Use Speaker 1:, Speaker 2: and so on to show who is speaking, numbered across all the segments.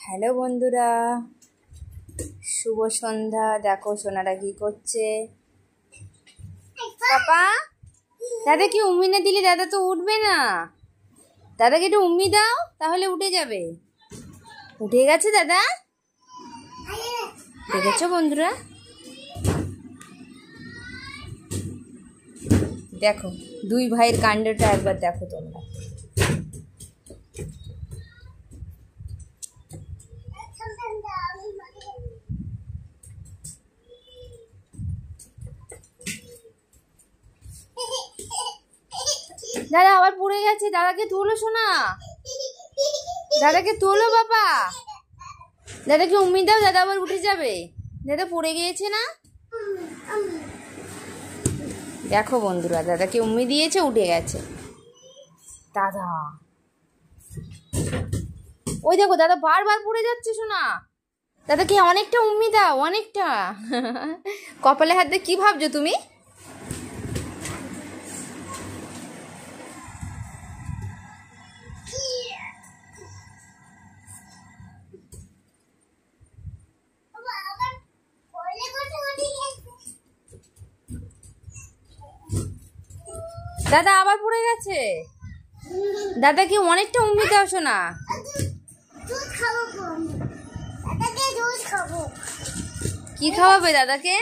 Speaker 1: Hello বন্ধুরা, শুভ সন্ধ্যা। দেখো সোনারা কি করছে। পাপা, দাদা কি উম্মি না দিলে দাদা তো উঠবে না। দাদাকে একটু উম্মি দাও, তাহলে উঠে যাবে। উঠে গেছে দাদা, দেখেছো বন্ধুরা। দেখো দুই ভাইয়ের কাণ্ডটা একবার দেখো তোমরা। দাদা আবার পড়ে গেছে, দাদাকে তোলো সোনা, দাদাকে তোলো বাবা। দাদাকে উম্মি দাও, দাদা আবার উঠে যাবে। দাদা পড়ে গিয়েছে না, দেখো বন্ধুরা, দাদাকে উম্মি দিয়েছে, উঠে গেছে দাদা। ওই দেখো দাদা বারবার পড়ে যাচ্ছে সোনা। দাদাকে অনেকটা উম্মি দাও, অনেকটা। কপালে হাত দিয়ে কি ভাবছো তুমি? দাদা আবার পড়ে গেছে। দাদাকে অনেকটা উম্মি দাও সোনা। কি খাওয়াবে দাদাকে?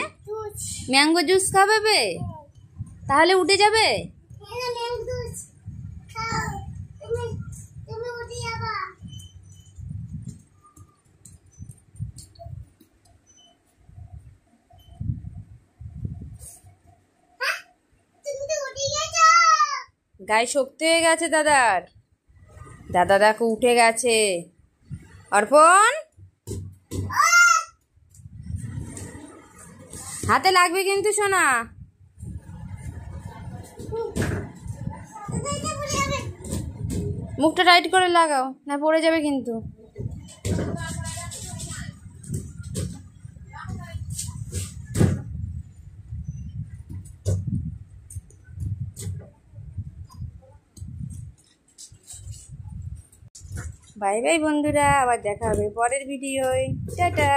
Speaker 1: ম্যাঙ্গো জুস খাওয়াবে, তাহলে উঠে যাবে। গায়ে শক্তি হয়ে গেছে দাদার। দাদা দেখো উঠে গেছে। অর্পণ, হাতে লাগবে কিন্তু সোনা। মুখটা টাইট করে লাগাও, না পড়ে যাবে কিন্তু। বাই বাই বন্ধুরা, আবার দেখা হবে পরের ভিডিওয়। টাটা।